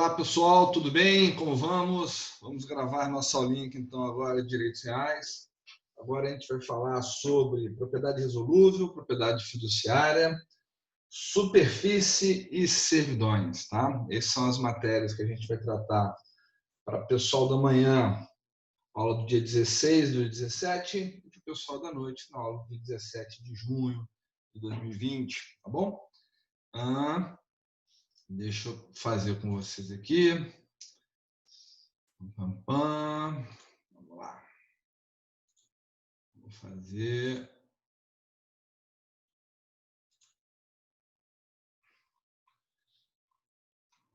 Olá, pessoal, tudo bem? Como vamos? Vamos gravar nossa aulinha aqui, então, agora de direitos reais. Agora a gente vai falar sobre propriedade resolúvel, propriedade fiduciária, superfície e servidões, tá? Essas são as matérias que a gente vai tratar para o pessoal da manhã, aula do dia 16 do dia 17, e para o pessoal da noite, na aula do dia 17 de junho de 2020, tá bom? Deixa eu fazer com vocês aqui. Vamos lá. Vou fazer.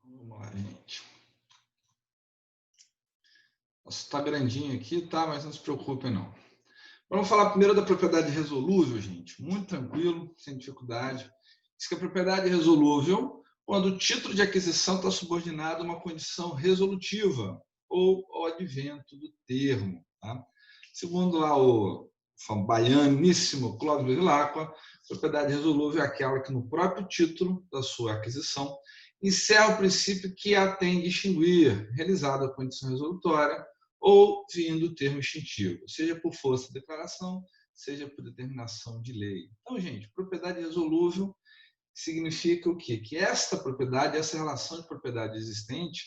Vamos lá, gente. Está grandinho aqui, tá? Mas não se preocupem, não. Vamos falar primeiro da propriedade resolúvel, gente. Muito tranquilo, sem dificuldade. Diz que a propriedade resolúvel quando o título de aquisição está subordinado a uma condição resolutiva ou ao advento do termo. Tá? Segundo lá o baianíssimo Clóvis Bevilacqua, propriedade resolúvel é aquela que no próprio título da sua aquisição encerra o princípio que a tem distinguir, realizada a condição resolutória ou vindo o termo extintivo, seja por força de declaração, seja por determinação de lei. Então, gente, propriedade resolúvel significa o quê? Que esta propriedade, essa relação de propriedade existente,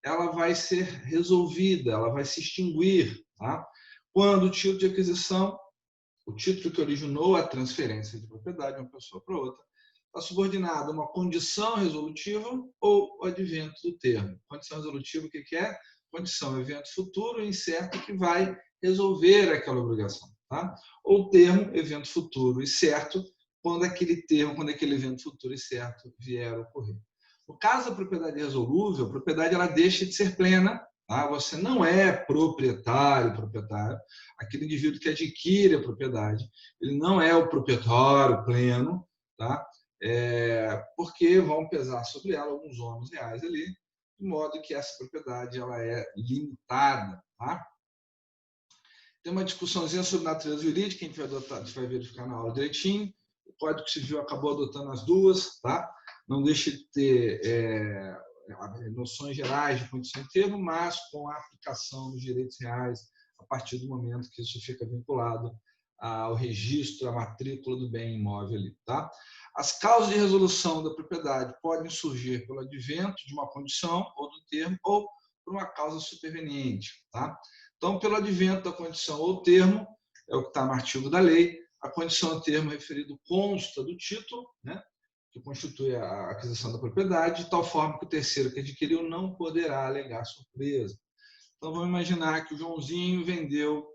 ela vai ser resolvida, ela vai se extinguir, tá? Quando o título de aquisição, o título que originou a transferência de propriedade de uma pessoa para outra, está subordinado a uma condição resolutiva ou o advento do termo. Condição resolutiva, o que é? Condição, evento futuro incerto que vai resolver aquela obrigação. Tá? Ou termo, evento futuro e certo, quando aquele termo, quando aquele evento futuro e certo vier a ocorrer. No caso da propriedade resolúvel, a propriedade ela deixa de ser plena. Tá? Você não é proprietário. Aquele indivíduo que adquire a propriedade, ele não é o proprietário pleno, tá? Porque vão pesar sobre ela alguns ônus reais ali, de modo que essa propriedade ela é limitada. Tá? Tem uma discussãozinha sobre natureza jurídica, a gente vai verificar na aula direitinho. O Código Civil acabou adotando as duas, tá? Não deixe de ter noções gerais de condição de termo, mas com a aplicação dos direitos reais a partir do momento que isso fica vinculado ao registro, à matrícula do bem imóvel ali, tá? As causas de resolução da propriedade podem surgir pelo advento de uma condição ou do termo ou por uma causa superveniente, tá? Então, pelo advento da condição ou termo, é o que está no artigo da lei, a condição ou termo referido consta do título, né, que constitui a aquisição da propriedade, de tal forma que o terceiro que adquiriu não poderá alegar surpresa. Então, vamos imaginar que o Joãozinho vendeu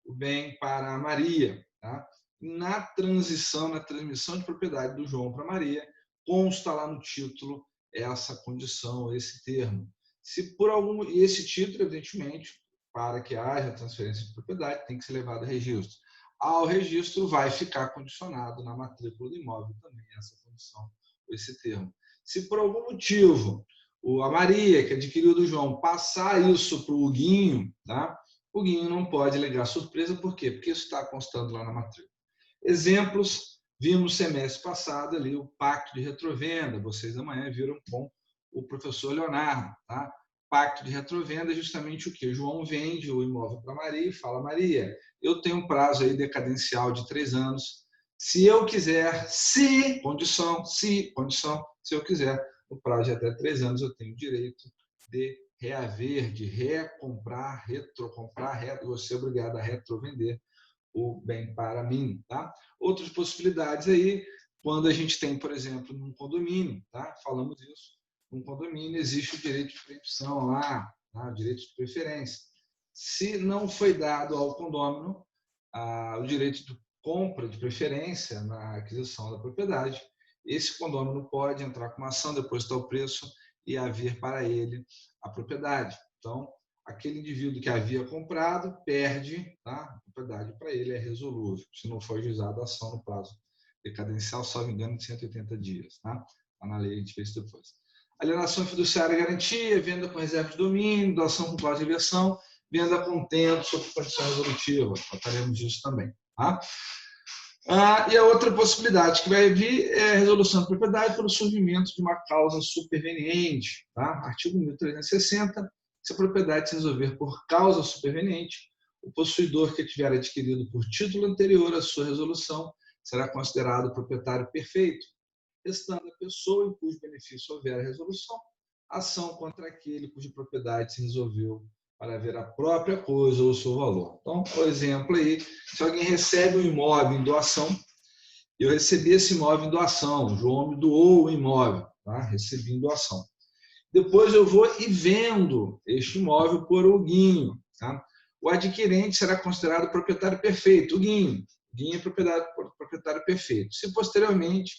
o bem para a Maria. Tá? Na transmissão de propriedade do João para a Maria, consta lá no título essa condição, esse termo. Se por algum esse título, evidentemente, para que haja transferência de propriedade, tem que ser levado a registro. Ao registro vai ficar condicionado na matrícula do imóvel também essa condição, esse termo. Se por algum motivo a Maria, que adquiriu do João, passar isso para o Guinho, tá? O Guinho não pode alegar surpresa, por quê? Porque isso está constando lá na matrícula. Exemplos, vimos no semestre passado ali o pacto de retrovenda, vocês amanhã viram com o professor Leonardo, tá? Pacto de retrovenda é justamente o que? O João vende o imóvel para Maria e fala, Maria, eu tenho um prazo aí decadencial de 3 anos, se eu quiser, se eu quiser, no prazo de até 3 anos, eu tenho o direito de reaver, de recomprar, retrocomprar, vou ser obrigado a retrovender o bem para mim. Tá? Outras possibilidades aí, quando a gente tem, por exemplo, num condomínio, tá? Falamos isso, num condomínio existe o direito de preempção lá, tá? O direito de preferência. Se não foi dado ao condômino o direito de compra de preferência na aquisição da propriedade, esse condômino pode entrar com uma ação, depositar o preço e haver para ele a propriedade. Então, aquele indivíduo que havia comprado perde, tá? A propriedade para ele é resolúvel, se não for ajuizada a ação no prazo decadencial, salvo engano, de 180 dias. Tá? Tá na lei, a gente fez depois. Alienação fiduciária e garantia, venda com reserva de domínio, doação com cláusula de inversão, venda com tempo sob condição resolutiva. Trataremos disso também. Tá? E a outra possibilidade que vai vir é a resolução da propriedade pelo surgimento de uma causa superveniente. Tá? Artigo 1360, se a propriedade se resolver por causa superveniente, o possuidor que tiver adquirido por título anterior à sua resolução será considerado proprietário perfeito, restando a pessoa em cujo benefício houver a resolução, ação contra aquele cuja propriedade se resolveu para ver a própria coisa ou o seu valor. Então, por exemplo aí, se alguém recebe um imóvel em doação, eu recebi esse imóvel em doação, o João me doou o imóvel, tá? Recebi em doação. Depois eu vou e vendo este imóvel por o Guinho. Tá? O adquirente será considerado proprietário perfeito, o Guinho. O Guinho é proprietário perfeito. Se posteriormente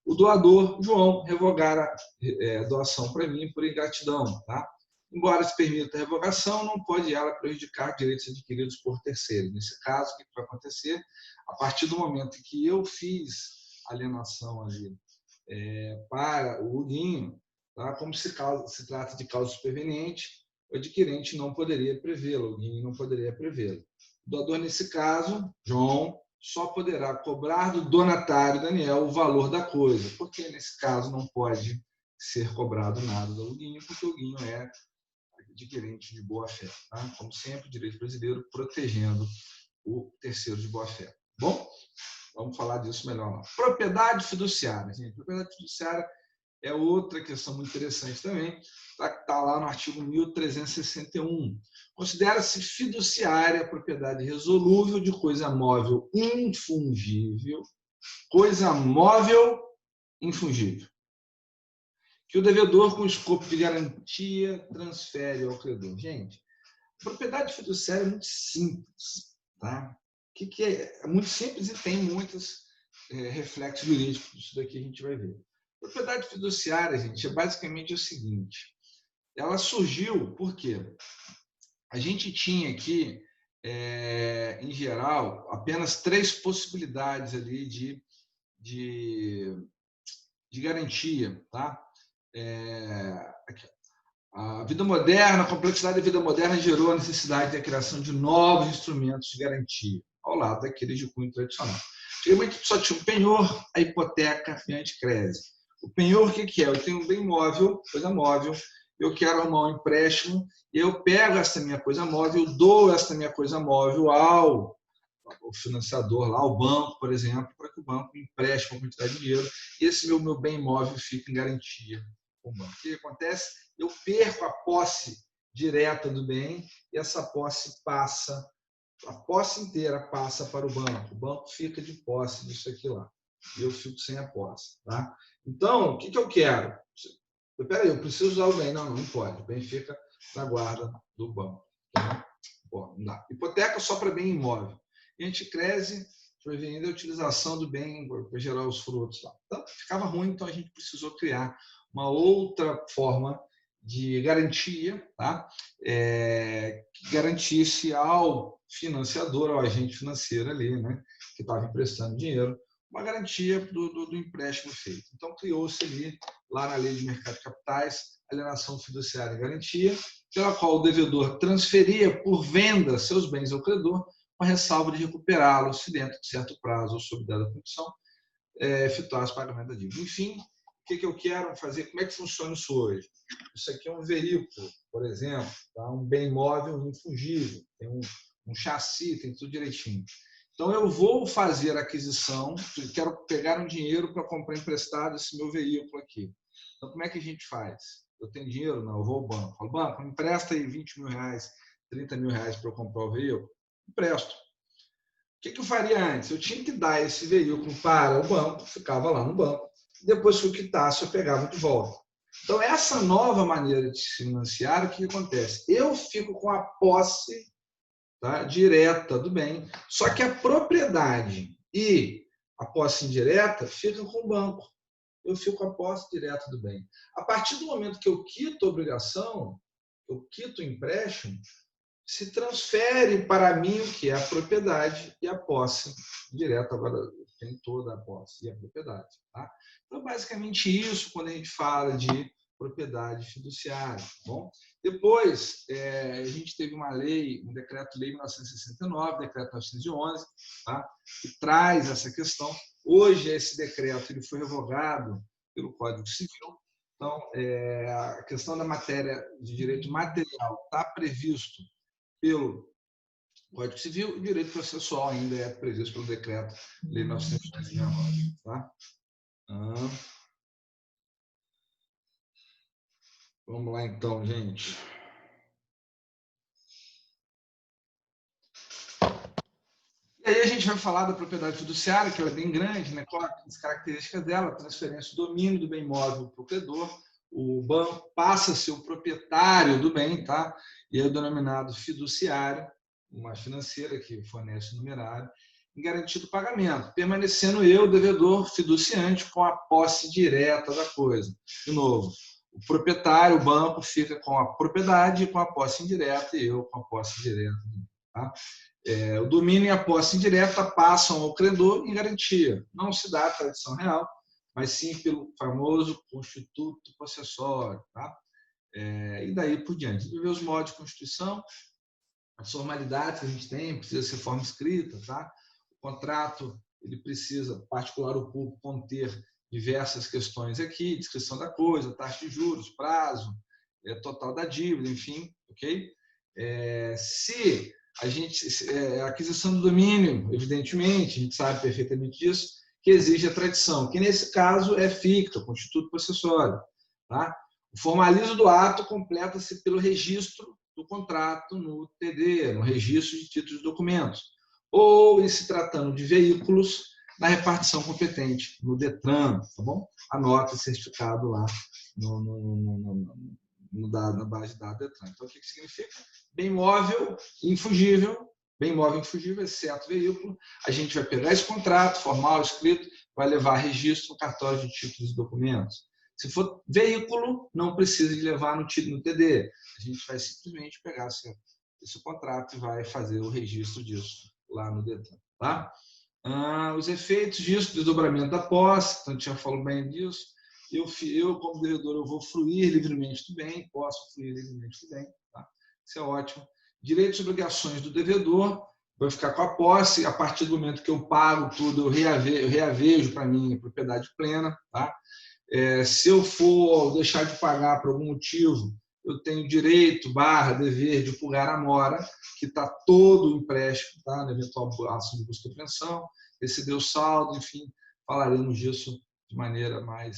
o doador, João, revogar a doação para mim por ingratidão. Tá? Embora se permita a revogação, não pode ela prejudicar direitos adquiridos por terceiros. Nesse caso, o que vai acontecer? A partir do momento em que eu fiz alienação ali para o Guinho, tá? Como se trata de causa superveniente, o adquirente não poderia prevê-lo, o Guinho não poderia prevê-lo. O doador, nesse caso, João, só poderá cobrar do donatário Daniel o valor da coisa, porque nesse caso não pode ser cobrado nada do Guinho, porque o Guinho é adquirente de boa-fé. Tá? Como sempre, o direito brasileiro protegendo o terceiro de boa-fé. Bom, vamos falar disso melhor lá. Propriedade fiduciária. Gente, propriedade fiduciária é outra questão muito interessante também. Está lá no artigo 1361. Considera-se fiduciária a propriedade resolúvel de coisa móvel infungível, coisa móvel infungível, que o devedor, com escopo de garantia, transfere ao credor. Gente, propriedade fiduciária é muito simples. Tá? Que é muito simples e tem muitos reflexos jurídicos. Isso daqui a gente vai ver. Propriedade fiduciária, gente, é basicamente o seguinte. Ela surgiu porque a gente tinha aqui, em geral, apenas 3 possibilidades ali de garantia. Tá? A vida moderna, a complexidade da vida moderna gerou a necessidade da criação de novos instrumentos de garantia, ao lado daqueles de cunho tradicional. Antigamente só tinha o penhor, a hipoteca e a anticrese. O penhor, o que é? Eu tenho um bem móvel, coisa móvel, eu quero arrumar um empréstimo, e eu pego essa minha coisa móvel, dou essa minha coisa móvel ao financiador, lá, ao banco, por exemplo, para que o banco me empreste uma quantidade de dinheiro, e esse meu bem imóvel fica em garantia com o banco. O que acontece? Eu perco a posse direta do bem e essa posse passa, a posse inteira passa para o banco fica de posse disso aqui lá, e eu fico sem a posse. Tá? Então, o que eu quero? Espera aí, eu preciso usar o bem. Não pode, o bem fica na guarda do banco. Tá? Bom, não dá. Hipoteca só para bem imóvel. E anticrese prevenindo a utilização do bem para gerar os frutos. Lá. Então, ficava ruim, então a gente precisou criar uma outra forma de garantia, tá? Que garantisse ao financiador, ao agente financeiro ali, né, que estava emprestando dinheiro, uma garantia do empréstimo feito. Então, criou-se ali, lá na Lei de Mercado de Capitais, alienação fiduciária e garantia, pela qual o devedor transferia por venda seus bens ao credor, com a ressalva de recuperá-los se dentro de certo prazo ou sob dada condição, efetuar o pagamento da dívida. Enfim, o que eu quero fazer? Como é que funciona isso hoje? Isso aqui é um veículo, por exemplo, tá? Um bem imóvel infungível, tem um chassi, tem tudo direitinho. Então, eu vou fazer a aquisição, quero pegar um dinheiro para comprar emprestado esse meu veículo aqui. Então, como é que a gente faz? Eu tenho dinheiro? Não, eu vou ao banco. Falo, banco, me empresta aí 20 mil reais, 30 mil reais para eu comprar o veículo? Empresto. O que eu faria antes? Eu tinha que dar esse veículo para o banco, ficava lá no banco, depois que eu quitasse, eu pegava de volta. Então, essa nova maneira de se financiar, o que acontece? Eu fico com a posse, tá, direta do bem, só que a propriedade e a posse indireta ficam com o banco. Eu fico com a posse direta do bem. A partir do momento que eu quito a obrigação, eu quito o empréstimo, se transfere para mim o que é a propriedade e a posse direta. Agora tem toda a posse e a propriedade. Tá? Então, basicamente isso, quando a gente fala de propriedade fiduciária. Tá bom? Depois, a gente teve uma lei, um decreto-lei 1969, decreto 911, tá? Que traz essa questão. Hoje, esse decreto ele foi revogado pelo Código Civil. Então, a questão da matéria de direito material está previsto pelo Código Civil e o direito processual ainda é previsto pelo decreto-lei 919. Tá? Vamos lá, então, gente. E aí a gente vai falar da propriedade fiduciária, que ela é bem grande, né? Qual as características dela, transferência do domínio do bem imóvel para o credor, o banco passa a ser o proprietário do bem, tá? E é denominado fiduciário, uma financeira que fornece o numerário, em garantia do pagamento, permanecendo eu, devedor fiduciante, com a posse direta da coisa. De novo, o proprietário, o banco, fica com a propriedade, com a posse indireta, e eu com a posse direta. Tá? O domínio e a posse indireta passam ao credor em garantia. Não se dá a tradição real, mas sim pelo famoso constituto possessório. Tá? E daí por diante. Ver os modos de constituição, as formalidades que a gente tem, precisa ser forma escrita. Tá? O contrato ele precisa, particular ou público, conter diversas questões aqui, descrição da coisa, taxa de juros, prazo, total da dívida, enfim, ok? Se a aquisição do domínio, evidentemente, a gente sabe perfeitamente disso, que exige a tradição, que nesse caso é ficta, constituto possessório. Tá? O formalismo do ato completa-se pelo registro do contrato no TD, no registro de títulos de documentos, ou, em se tratando de veículos, na repartição competente, no DETRAN, tá bom? Anota o certificado lá na base de dados DETRAN. Então, o que significa? Bem móvel, infugível, exceto veículo. A gente vai pegar esse contrato formal, escrito, vai levar registro no cartório de títulos e documentos. Se for veículo, não precisa de levar no TD. A gente vai simplesmente pegar esse contrato e vai fazer o registro disso lá no DETRAN. Tá? Os efeitos disso, desdobramento da posse, então a gente já falou bem disso. Eu, como devedor, eu vou fruir livremente do bem, posso fruir livremente do bem. Tá? Isso é ótimo. Direitos e obrigações do devedor, vai ficar com a posse, a partir do momento que eu pago tudo, eu reavejo para mim a propriedade plena. Tá? Se eu for deixar de pagar por algum motivo, eu tenho direito, dever de purgar a mora, que está todo o empréstimo, tá? Na eventual ação de busca e apreensão, receber o saldo, enfim, falaremos disso de maneira mais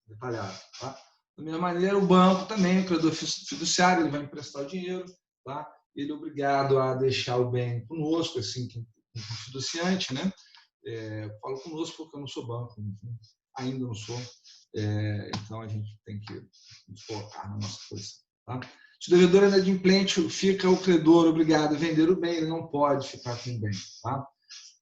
detalhada. Tá? Da mesma maneira, o banco também, o credor fiduciário, ele vai emprestar o dinheiro, tá? Ele é obrigado a deixar o bem conosco, assim, como fiduciante, né? Eu falo conosco porque eu não sou banco, enfim, ainda não sou, então a gente tem que nos colocar na nossa posição. Tá? Se o devedor é inadimplente, fica o credor obrigado a vender o bem, ele não pode ficar com o bem. Tá?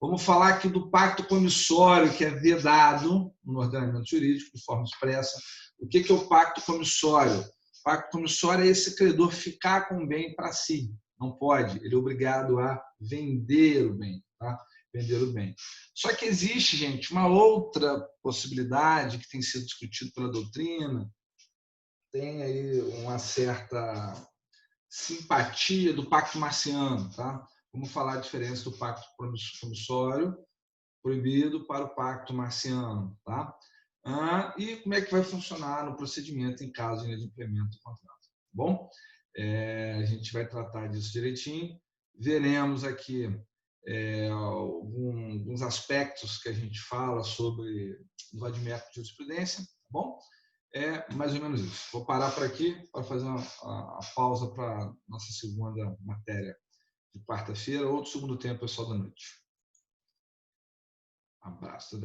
Vamos falar aqui do pacto comissório, que é vedado no ordenamento jurídico de forma expressa. O que é o pacto comissório? O pacto comissório é esse credor ficar com o bem para si. Não pode, ele é obrigado a vender o bem. Tá? Vender o bem. Só que existe, gente, uma outra possibilidade que tem sido discutida pela doutrina, tem aí uma certa simpatia do pacto marciano. Tá? Vamos falar a diferença do pacto comissório proibido para o pacto marciano. Tá? E como é que vai funcionar no procedimento em caso de inadimplemento do contrato. Bom, a gente vai tratar disso direitinho. Veremos aqui alguns aspectos que a gente fala sobre o admétrico de jurisprudência. Tá bom? É mais ou menos isso. Vou parar por aqui para fazer a pausa para a nossa segunda matéria de quarta-feira ou do segundo tempo, pessoal da noite. Abraço.